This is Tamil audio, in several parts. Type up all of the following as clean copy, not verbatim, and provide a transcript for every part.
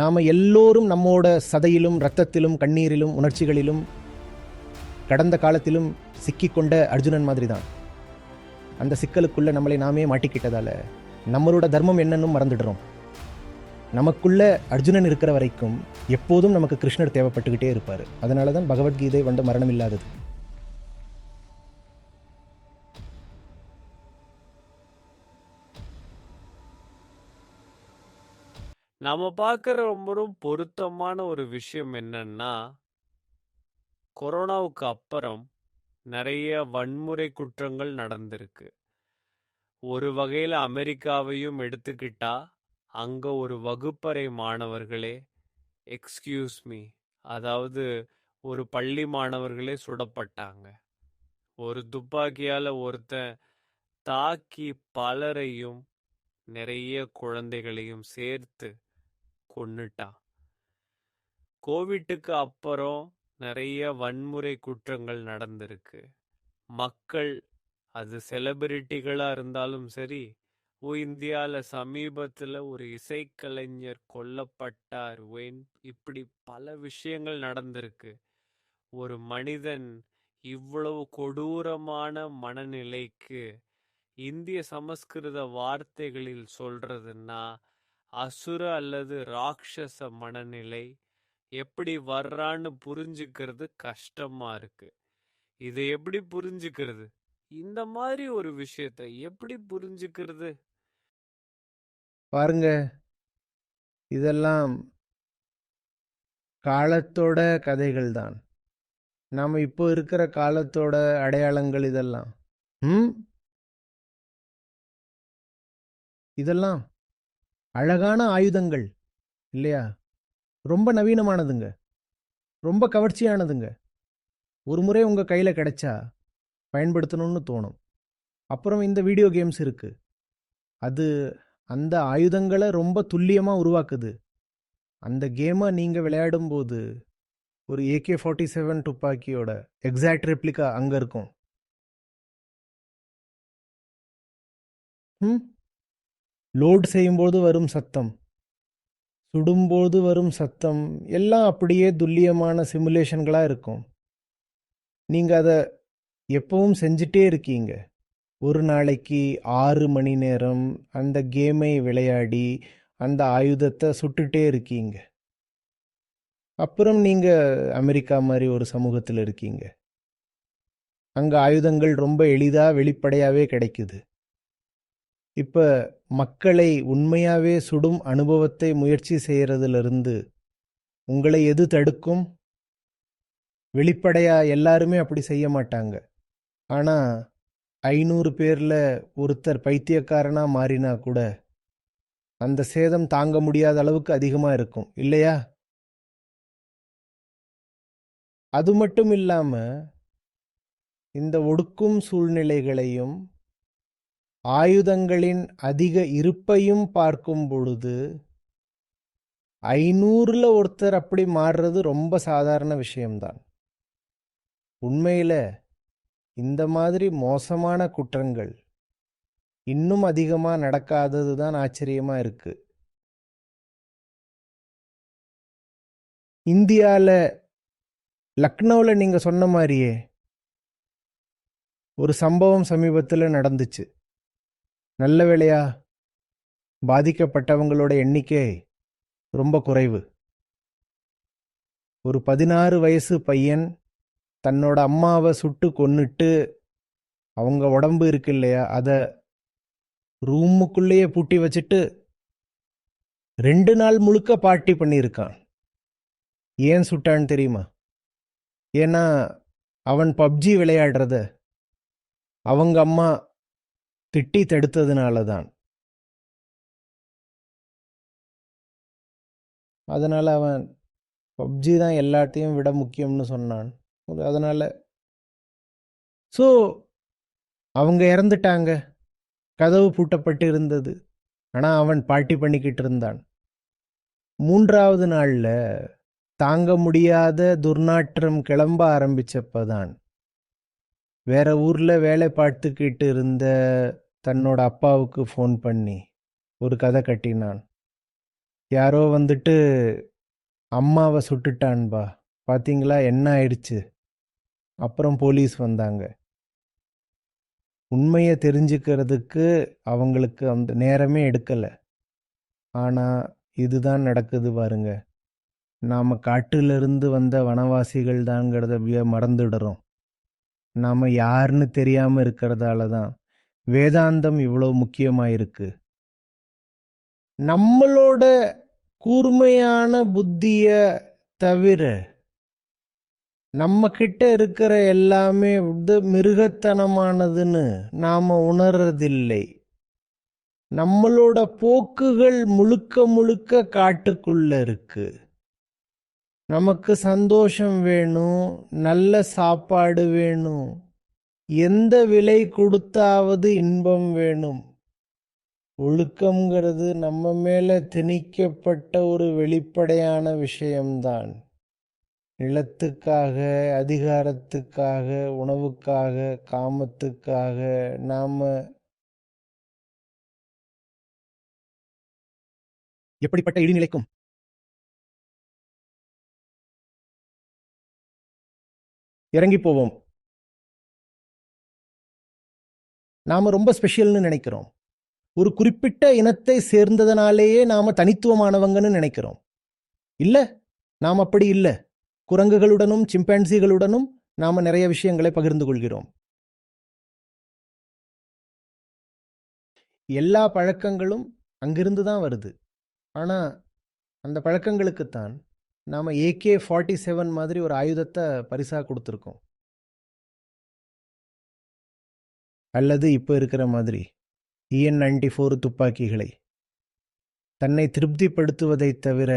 நாம் எல்லோரும் நம்மோட சதையிலும் இரத்தத்திலும் கண்ணீரிலும் உணர்ச்சிகளிலும் கடந்த காலத்திலும் சிக்கிக்கொண்ட அர்ஜுனன் மாதிரி தான். அந்த சிக்கலுக்குள்ளே நம்மளை நாமே மாட்டிக்கிட்டதால நம்மளோட தர்மம் என்னன்னு மறந்துடுறோம். நமக்குள்ள அர்ஜுனன் இருக்கிற வரைக்கும் எப்போதும் நமக்கு கிருஷ்ணர் தேவைப்பட்டுக்கிட்டே இருப்பார். அதனால தான் பகவத்கீதை மரணம் இல்லாதது. நம்ம பார்க்குற ரொம்ப பொருத்தமான ஒரு விஷயம் என்னன்னா, கொரோனாவுக்கு அப்புறம் நிறைய வன்முறை குற்றங்கள் நடந்திருக்கு. ஒரு வகையில் அமெரிக்காவையும் எடுத்துக்கிட்டா, அங்க ஒரு வகுப்பறை மாணவர்களே, எக்ஸ்கியூஸ் மீ, அதாவது ஒரு பள்ளி மாணவர்களே சுடப்பட்டாங்க. ஒரு துப்பாக்கியால ஒருத்தன் தாக்கி பலரையும் நிறைய குழந்தைகளையும் சேர்த்து கொன்னுட்டான். கோவிட்டுக்கு அப்புறம் நிறைய வன்முறை குற்றங்கள் நடந்திருக்கு. மக்கள், அது செலிபிரிட்டிகளா இருந்தாலும் சரி, இந்தியாவில் சமீபத்தில் ஒரு இசைக்கலைஞர் கொல்லப்பட்டார், இப்படி பல விஷயங்கள் நடந்திருக்கு. ஒரு மனிதன் இவ்வளவு கொடூரமான மனநிலைக்கு இந்திய சமஸ்கிருத வார்த்தைகளில் சொல்றதுன்னா, அசுர அல்லது ராட்சச மனநிலை எப்படி வர்றான்னு புரிஞ்சுக்கிறது கஷ்டமா இருக்கு. இதை எப்படி புரிஞ்சுக்கிறது? இந்த மாதிரி ஒரு விஷயத்தை எப்படி புரிஞ்சுக்கிறது? பாருங்க, இதெல்லாம் காலத்தோட கதைகள் தான். நாம் இப்போ இருக்கிற காலத்தோட அடையாளங்கள் இதெல்லாம். இதெல்லாம் அழகான ஆயுதங்கள் இல்லையா? ரொம்ப நவீனமானதுங்க, ரொம்ப கவர்ச்சியானதுங்க. ஒரு முறை உங்கள் கையில் கிடைச்சா பயன்படுத்தணும்னு தோணும். அப்புறம் இந்த வீடியோ கேம்ஸ் இருக்கு, அது அந்த ஆயுதங்களை ரொம்ப துல்லியமாக உருவாக்குது. அந்த கேமை நீங்கள் விளையாடும்போது ஒரு AK-47 துப்பாக்கியோட எக்ஸாக்ட் ரெப்ளிகா அங்கே இருக்கும். லோட் செய்யும்போது வரும் சத்தம், சுடும்போது வரும் சத்தம் எல்லாம் அப்படியே துல்லியமான சிமுலேஷன்களாக இருக்கும். நீங்கள் அதை எப்பவும் செஞ்சிட்டே இருக்கீங்க. ஒரு நாளைக்கு 6 மணி நேரம் அந்த கேமை விளையாடி அந்த ஆயுதத்தை சுட்டுட்டே இருக்கீங்க. அப்புறம் நீங்கள் அமெரிக்கா மாதிரி ஒரு சமூகத்தில் இருக்கீங்க. அங்கே ஆயுதங்கள் ரொம்ப எளிதாக வெளிப்படையாகவே கிடைக்குது. இப்போ மக்களை உண்மையாகவே சுடும் அனுபவத்தை முயற்சி செய்கிறதுலேருந்து உங்களை எது தடுக்கும்? வெளிப்படையாக எல்லாருமே அப்படி செய்ய மாட்டாங்க. ஆனால் 500 பேரில் ஒருத்தர் பைத்தியக்காரனாக மாறினா கூட அந்த சேதம் தாங்க முடியாத அளவுக்கு அதிகமாக இருக்கும் இல்லையா? அது மட்டும் இல்லாமல் இந்த ஒடுக்கும் சூழ்நிலைகளையும் ஆயுதங்களின் அதிக இருப்பையும் பார்க்கும் பொழுது 500ல் ஒருத்தர் அப்படி மாறுறது ரொம்ப சாதாரண விஷயம்தான். உண்மையில் இந்த மாதிரி மோசமான குற்றங்கள் இன்னும் அதிகமாக நடக்காதது தான் ஆச்சரியமாக இருக்கு. இந்தியாவில் லக்னோவில் நீங்கள் சொன்ன மாதிரியே ஒரு சம்பவம் சமீபத்தில் நடந்துச்சு. நல்ல வேளையா பாதிக்கப்பட்டவங்களோட எண்ணிக்கை ரொம்ப குறைவு. ஒரு 16 வயசு பையன் தன்னோட அம்மாவை சுட்டு கொன்னுட்டு அவங்க உடம்பு இருக்கு இல்லையா, அதை ரூமுக்குள்ளேயே பூட்டி வச்சுட்டு 2 நாள் முழுக்க பார்ட்டி பண்ணியிருக்கான். ஏன் சுட்டான்னு தெரியுமா? ஏன்னா அவன் பப்ஜி விளையாடுறத அவங்க அம்மா திட்டி தடுத்ததுனால தான். அதனால் அவன் பப்ஜி தான் எல்லாத்தையும் விட முக்கியம்னு சொன்னான். அதனால் அவங்க இறந்துட்டாங்க. கதவு பூட்டப்பட்டு இருந்தது. ஆனால் அவன் பார்ட்டி பண்ணிக்கிட்டு இருந்தான். 3வது நாளில் தாங்க முடியாத துர்நாற்றம் கிளம்ப ஆரம்பிச்சப்பதான் வேற ஊரில் வேலை பார்த்துக்கிட்டு இருந்த தன்னோட அப்பாவுக்கு ஃபோன் பண்ணி ஒரு கதை கட்டினான். யாரோ வந்துட்டு அம்மாவை சுட்டுட்டான்பா, பாத்தீங்களா என்ன ஆயிடுச்சு. அப்புறம் போலீஸ் வந்தாங்க. உண்மையை தெரிஞ்சுக்கிறதுக்கு அவங்களுக்கு அந்த நேரமே எடுக்கல. ஆனா இதுதான் நடக்குது பாருங்க. நாம காட்டிலிருந்து வந்த வனவாசிகள் தான்ங்கிறத மறந்துடுறோம். நாம யாருன்னு தெரியாம இருக்கிறதால தான் வேதாந்தம் இவ்வளவு முக்கியமாயிருக்கு. நம்மளோட கூர்மையான புத்திய தவிர நம்ம கிட்ட இருக்கிற எல்லாமே வந்து மிருகத்தனமானதுன்னு நாம உணர்றதில்லை. நம்மளோட போக்குகள் முழுக்க முழுக்க காட்டுக்குள்ள இருக்கு. நமக்கு சந்தோஷம் வேணும், நல்ல சாப்பாடு வேணும், எந்த விலை கொடுத்தாவது இன்பம் வேணும். ஒழுக்கம்ங்கிறது நம்ம மேல திணிக்கப்பட்ட ஒரு வெளிப்படையான விஷயம்தான். நிலத்துக்காக, அதிகாரத்துக்காக, உணவுக்காக, காமத்துக்காக நாம எப்படிப்பட்ட இடிநிலைக்கும் இறங்கி போவோம். நாம ரொம்ப ஸ்பெஷல்னு நினைக்கிறோம். ஒரு குறிப்பிட்ட இனத்தை சேர்ந்ததனாலேயே நாம தனித்துவமானவங்கன்னு நினைக்கிறோம். இல்ல, நாம் அப்படி இல்ல. குரங்குகளுடனும் சிம்பான்சிகளுடனும் நாம நிறைய விஷயங்களை பகிர்ந்து கொள்கிறோம். எல்லா பழக்கங்களும் அங்கிருந்து தான் வருது. ஆனா அந்த பழக்கங்களுக்குத்தான் நாம AK-47 மாதிரி ஒரு ஆயுதத்தை பரிசா கொடுத்துருக்கோம். அல்லது இப்போ இருக்கிற மாதிரி EN-94 துப்பாக்கிகளை. தன்னை திருப்திப்படுத்துவதைத் தவிர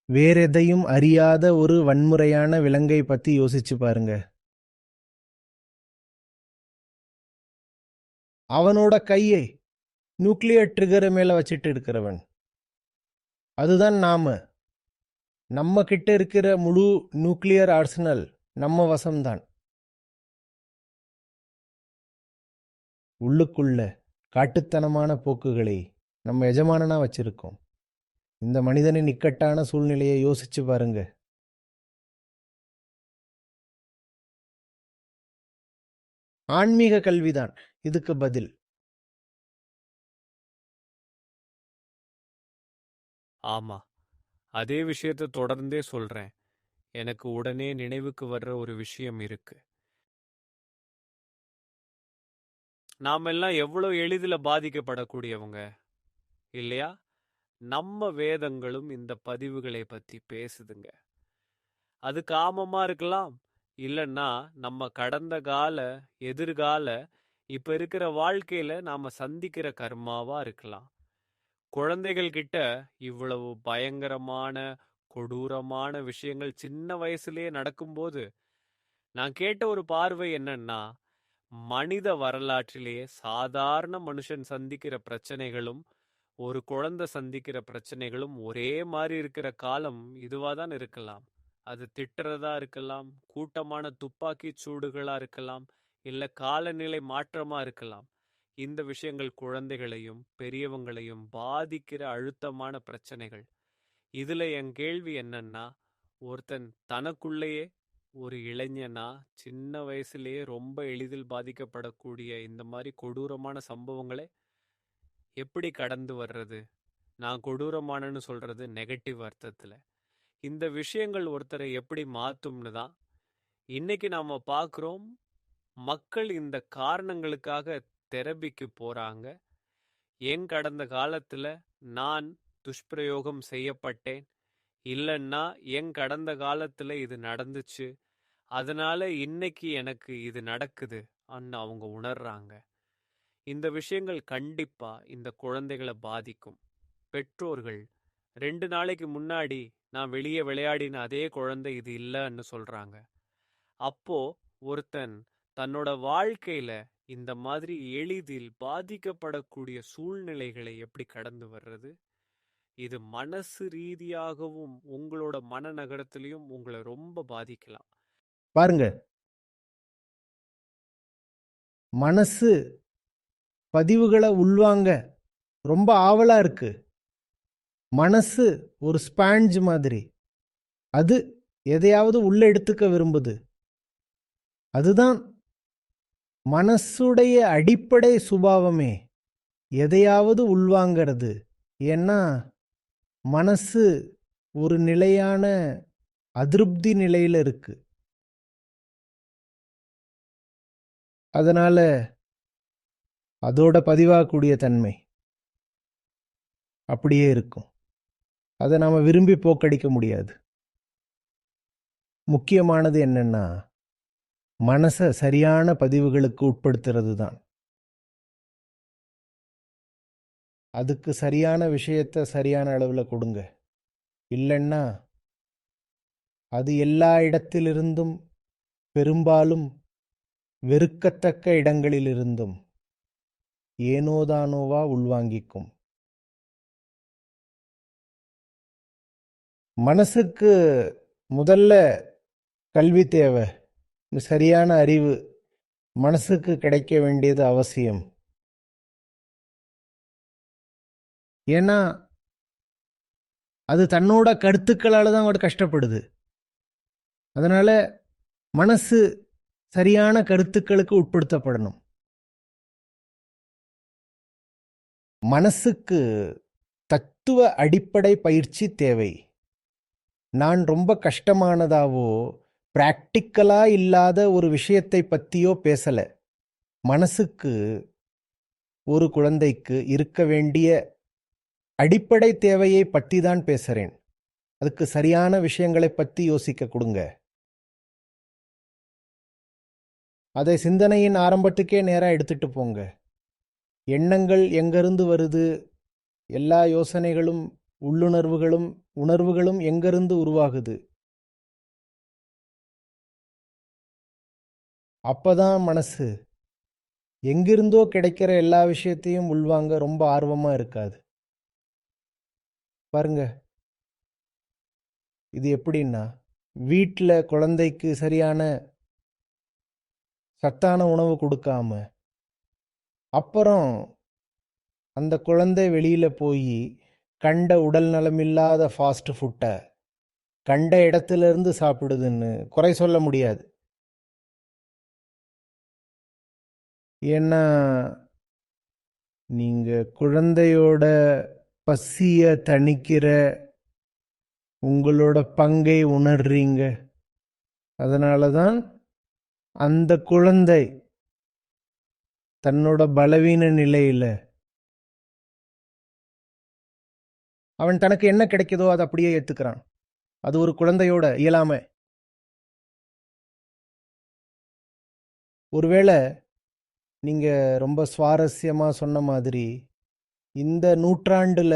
வேறெதையும் அறியாத ஒரு வன்முறையான விலங்கை பத்தி யோசிச்சு பாருங்க. அவனோட கையை நியூக்ளியர் ட்ரிகர் மேல வச்சிட்டு இருக்கிறவன். அதுதான் நாம. நம்ம கிட்ட இருக்கிற முழு நியூக்ளியர் ஆர்சனல் நம்ம வசம்தான். உள்ளுக்குள்ள காட்டுத்தனமான போக்குகளை நம்ம எஜமானனா வச்சிருக்கோம். இந்த மனிதனின் இக்கட்டான சூழ்நிலையை யோசிச்சு பாருங்க. ஆன்மீக கல்விதான் இதுக்கு பதில். ஆமா. அதே விஷயத்த தொடர்ந்தே சொல்றேன். எனக்கு உடனே நினைவுக்கு வர்ற ஒரு விஷயம் இருக்கு. நாமெல்லாம் எவ்வளவு எளிதில பாதிக்கப்படக்கூடியவங்க இல்லையா? நம்ம வேதங்களும் இந்த பதிவுகளை பத்தி பேசுதுங்க. அது காமமா இருக்கலாம், இல்லைன்னா நம்ம கடந்த கால, எதிர்கால, இப்ப இருக்கிற வாழ்க்கையில நாம சந்திக்கிற கர்மாவா இருக்கலாம். குழந்தைகள் கிட்ட இவ்வளவு பயங்கரமான, கொடூரமான விஷயங்கள் சின்ன வயசுலயே நடக்கும்போது நான் கேட்ட ஒரு பார்வை என்னன்னா, மனித வரலாற்றிலேயே சாதாரண மனுஷன் சந்திக்கிற பிரச்சனைகளும் ஒரு குழந்தை சந்திக்கிற பிரச்சனைகளும் ஒரே மாதிரி இருக்கிற காலம் இதுவா தான் இருக்கலாம். அது திட்டுறதா இருக்கலாம், கூட்டமான துப்பாக்கி சூடுகளா இருக்கலாம், இல்ல காலநிலை மாற்றமா இருக்கலாம். இந்த விஷயங்கள் குழந்தைகளையும் பெரியவங்களையும் பாதிக்கிற அழுத்தமான பிரச்சனைகள். இதுல என் கேள்வி என்னன்னா, ஒருத்தன் தனக்குள்ளேயே ஒரு இளைஞனா சின்ன வயசுலயே ரொம்ப எளிதில் பாதிக்கப்படக்கூடிய இந்த மாதிரி கொடூரமான சம்பவங்களை எப்படி கடந்து வர்றது? நான் கொடூரமானன்னு சொல்றது நெகட்டிவ் அர்த்தத்துல. இந்த விஷயங்கள் ஒருத்தரை எப்படி மாத்தும்னு தான் இன்னைக்கு நாம பார்க்குறோம். மக்கள் இந்த காரணங்களுக்காக தெரபிக்கு போறாங்க. ஏன் கடந்த காலத்துல நான் துஷ்பிரயோகம் செய்யப்பட்டேன், இல்லைன்னா என் கடந்த காலத்துல இது நடந்துச்சு, அதனால இன்னைக்கு எனக்கு இது நடக்குது அன்னு அவங்க உணர்றாங்க. இந்த விஷயங்கள் கண்டிப்பா இந்த குழந்தைகளை பாதிக்கும். பெற்றோர்கள் 2 நாளைக்கு முன்னாடி நான் வெளியே விளையாடின அதே குழந்தை இது இல்லைன்னு சொல்றாங்க. அப்போ ஒருத்தன் தன்னோட வாழ்க்கையில இந்த மாதிரி எளிதில் பாதிக்கப்படக்கூடிய சூழ்நிலைகளை எப்படி கடந்து வர்றது? இது மனசு ரீதியாகவும் உங்களோட மனநகரத்திலையும் உங்களை ரொம்ப பாதிக்கலாம். பாருங்க, மனசு பதிவுகளை உள்வாங்க ரொம்ப ஆவலா இருக்கு. மனசு ஒரு ஸ்பாஞ்ச் மாதிரி. அது எதையாவது உள்ள எடுத்துக்க விரும்புது. அதுதான் மனசுடைய அடிப்படை சுபாவமே, எதையாவது உள்வாங்கிறது. ஏன்னா மனசு ஒரு நிலையான அதிருப்தி நிலையில இருக்கு. அதனால அதோட பதிவாகக்கூடிய தன்மை அப்படியே இருக்கும். அதை நாம விரும்பி போக்கடிக்க முடியாது. முக்கியமானது என்னன்னா, மனசை சரியான பதிவுகளுக்கு உட்படுத்துறது தான். அதுக்கு சரியான விஷயத்தை சரியான அளவில் கொடுங்க. இல்லைன்னா அது எல்லா இடத்திலிருந்தும், பெரும்பாலும் வெறுக்கத்தக்க இடங்களிலிருந்தும் ஏனோதானோவா உள்வாங்கிக்கும். மனசுக்கு முதல்ல கல்வி தேவை, சரியான அறிவு மனசுக்கு கிடைக்க வேண்டியது அவசியம். ஏன்னா அது தன்னோட கருத்துக்களால் தான் அவட கஷ்டப்படுது. அதனால மனசு சரியான கருத்துக்களுக்கு உட்படுத்தப்படணும். மனசுக்கு தத்துவ அடிப்படை பயிற்சி தேவை. நான் ரொம்ப கஷ்டமானதாவோ பிராக்டிக்கலா இல்லாத ஒரு விஷயத்தை பற்றியோ பேசல. மனசுக்கு, ஒரு குழந்தைக்கு இருக்க வேண்டிய அடிப்படை தேவையை பற்றி தான் பேசுறேன். அதுக்கு சரியான விஷயங்களை பற்றி யோசிக்க கொடுங்க. அதை சிந்தனையின் ஆரம்பத்துக்கே நேராக எடுத்துட்டு போங்க. எண்ணங்கள் எங்கிருந்து வருது, எல்லா யோசனைகளும், உள்ளுணர்வுகளும், உணர்வுகளும் எங்கிருந்து உருவாகுது. அப்பதான் மனசு எங்கிருந்தோ கிடைக்கிற எல்லா விஷயத்தையும் உள்வாங்க ரொம்ப ஆர்வமா இருக்காது. பாருங்க, இது எப்படின்னா, வீட்டில் குழந்தைக்கு சரியான சத்தான உணவு கொடுக்காம அப்புறம் அந்த குழந்தை வெளியில போய் கண்ட உடல் நலமில்லாத ஃபாஸ்ட் ஃபுட்டை கண்ட இடத்துல இருந்து சாப்பிடுதுன்னு குறை சொல்ல முடியாது. ஏன்னா நீங்க குழந்தையோட பசிய தணிக்கிற உங்களோட பங்கை உணர்றீங்க. அதனால தான் அந்த குழந்தை தன்னோட பலவீன நிலையில அவன் தனக்கு என்ன கிடைக்குதோ அதை அப்படியே ஏத்துக்கிறான். அது ஒரு குழந்தையோட இயலாமை. ஒருவேளை நீங்க ரொம்ப சுவாரஸ்யமா சொன்ன மாதிரி இந்த நூற்றாண்டுல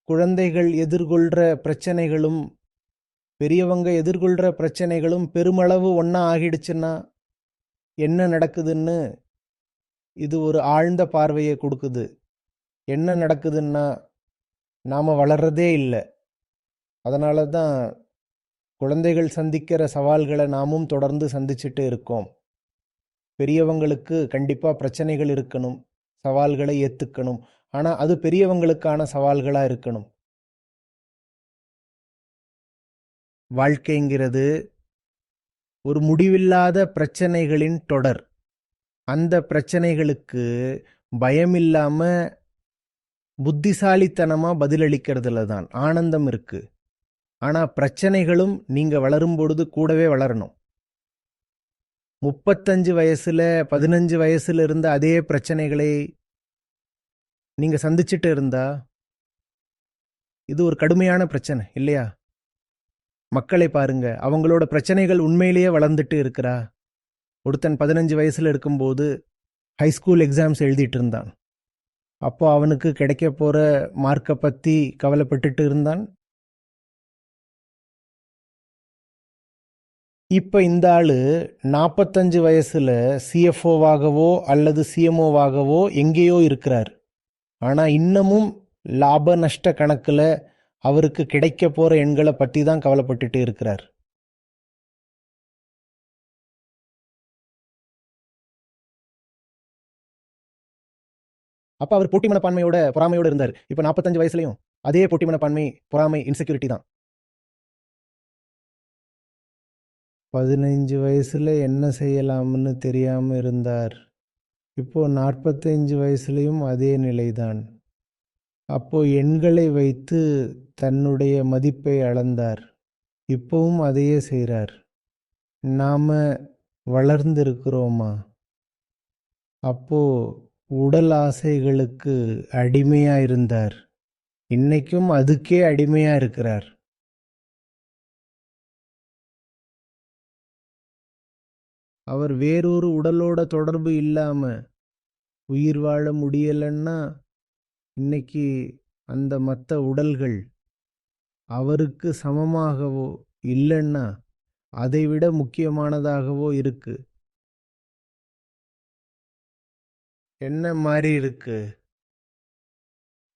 குழந்தைகள் எதிர்கொள்ற பிரச்சனைகளும் பெரியவங்க எதிர்கொள்ற பிரச்சனைகளும் பெருமளவு ஒன்றா ஆகிடுச்சுன்னா என்ன நடக்குதுன்னு இது ஒரு ஆழ்ந்த பார்வையை கொடுக்குது. என்ன நடக்குதுன்னா, நாம் வளர்றதே இல்லை. அதனால தான் குழந்தைகள் சந்திக்கிற சவால்களை நாமும் தொடர்ந்து சந்திச்சுட்டு இருக்கோம். பெரியவங்களுக்கு கண்டிப்பாக பிரச்சனைகள் இருக்கணும், சவால்களை ஏற்றுக்கணும். ஆனால் அது பெரியவங்களுக்கான சவால்களாக இருக்கணும். வாழ்க்கைங்கிறது ஒரு முடிவில்லாத பிரச்சனைகளின் தொடர். அந்த பிரச்சனைகளுக்கு பயமில்லாம புத்திசாலித்தனமா பதிலளிக்கிறதுல தான் ஆனந்தம் இருக்கு. ஆனா பிரச்சனைகளும் நீங்க வளரும் பொழுது கூடவே வளரணும். 35 வயசுல 15 வயசுல இருந்த அதே பிரச்சனைகளை நீங்க சந்திச்சுட்டு இருந்தா இது ஒரு கடுமையான பிரச்சனை இல்லையா? மக்களை பாருங்க, அவங்களோட பிரச்சனைகள் உண்மையிலேயே வளர்ந்துட்டு இருக்கிறா. ஒருத்தன் 15 வயசுல இருக்கும்போது ஹைஸ்கூல் எக்ஸாம்ஸ் எழுதிட்டு இருந்தான். அப்போ அவனுக்கு கிடைக்க போற மார்க்கை பத்தி கவலைப்பட்டுட்டு இருந்தான். இப்ப இந்த ஆளு 45 வயசுல சிஎஃப்ஓவாகவோ அல்லது சிஎம்ஓவாகவோ எங்கேயோ இருக்கிறார். ஆனா இன்னமும் லாப நஷ்ட கணக்குல அவருக்கு கிடைக்க போற எண்களை பத்தி தான் கவலைப்பட்டுட்டு இருக்கிறார். அப்ப அவர் போட்டி மனப்பான்மையோட பொறாமையோட இருந்தார். இப்ப 45 வயசுலயும் அதே பொட்டி மனப்பான்மை, பொறாமை, இன்செக்யூரிட்டி தான். 15 வயசுல என்ன செய்யலாம்னு தெரியாம இருந்தார். இப்போ 45 வயசுலயும் அதே நிலைதான். அப்போ எண்களை வைத்து தன்னுடைய மதிப்பை அளந்தார். இப்பவும் அதையே செய்கிறார். நாம வளர்ந்திருக்கிறோமா? அப்போ உடல் ஆசைகளுக்கு அடிமையா இருந்தார். இன்னைக்கும் அதுக்கே அடிமையா இருக்கிறார். அவர் வேறொரு உடலோட தொடர்பு இல்லாம உயிர் வாழ முடியலன்னா இன்னைக்கு அந்த மற்ற உடல்கள் அவருக்கு சமமாகவோ இல்லைன்னா அதைவிட முக்கியமானதாகவோ இருக்கு. என்ன மாறி இருக்கு?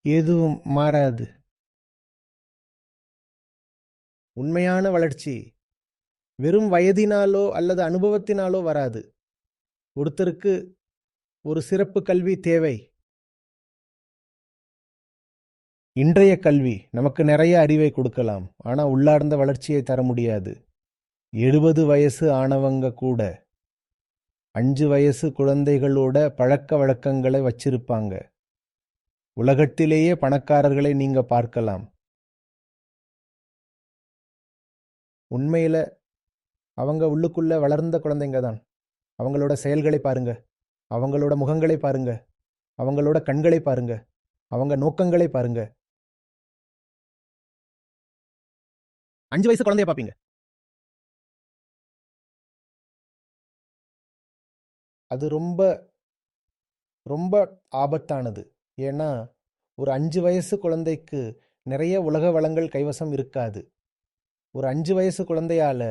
எதுவும் மாறாது. உண்மையான வளர்ச்சி வெறும் வயதினாலோ அல்லது அனுபவத்தினாலோ வராது. ஒருத்தருக்கு ஒரு சிறப்பு கல்வி தேவை. இன்றைய கல்வி நமக்கு நிறைய அறிவை கொடுக்கலாம், ஆனா உள்ளார்ந்த வளர்ச்சியை தர முடியாது. 70 வயசு ஆனவங்க கூட 5 வயசு குழந்தைகளோட பழக்க வழக்கங்களை வச்சிருப்பாங்க. உலகத்திலேயே பணக்காரர்களை நீங்க பார்க்கலாம். உண்மையில அவங்க உள்ளுக்குள்ள வளர்ந்த குழந்தைங்க தான். அவங்களோட செயல்களை பாருங்க, அவங்களோட முகங்களை பாருங்க, அவங்களோட கண்களை பாருங்க, அவங்க நோக்கங்களை பாருங்க. 5 வயசு குழந்தைய பாப்பீங்க. அது ரொம்ப ரொம்ப ஆபத்தானது. ஏன்னா ஒரு 5 வயசு குழந்தைக்கு நிறைய உலக வளங்கள் கைவசம் இருக்காது. ஒரு 5 வயசு குழந்தையால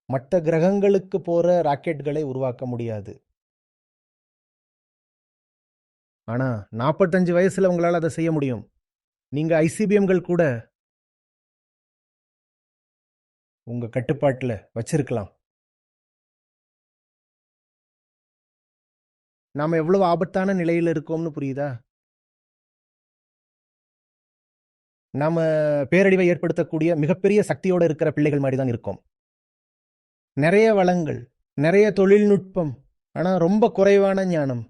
மற்ற கிரகங்களுக்கு போற ராக்கெட்களை உருவாக்க முடியாது. ஆனா 45 வயசுல உங்களால அதை செய்ய முடியும். நீங்க ஐசிபிஎம்கள் கூட உங்க கட்டுப்பாட்டுல வச்சிருக்கலாம். நாம எவ்வளவு ஆபத்தான நிலையில இருக்கோம்னு புரியுதா? நாம பேரழிவை ஏற்படுத்தக்கூடிய மிகப்பெரிய சக்தியோட இருக்கிற பிள்ளைகள் மாதிரி தான் இருக்கோம். நிறைய வளங்கள், நிறைய தொழில்நுட்பம், ஆனா ரொம்ப குறைவான ஞானம்.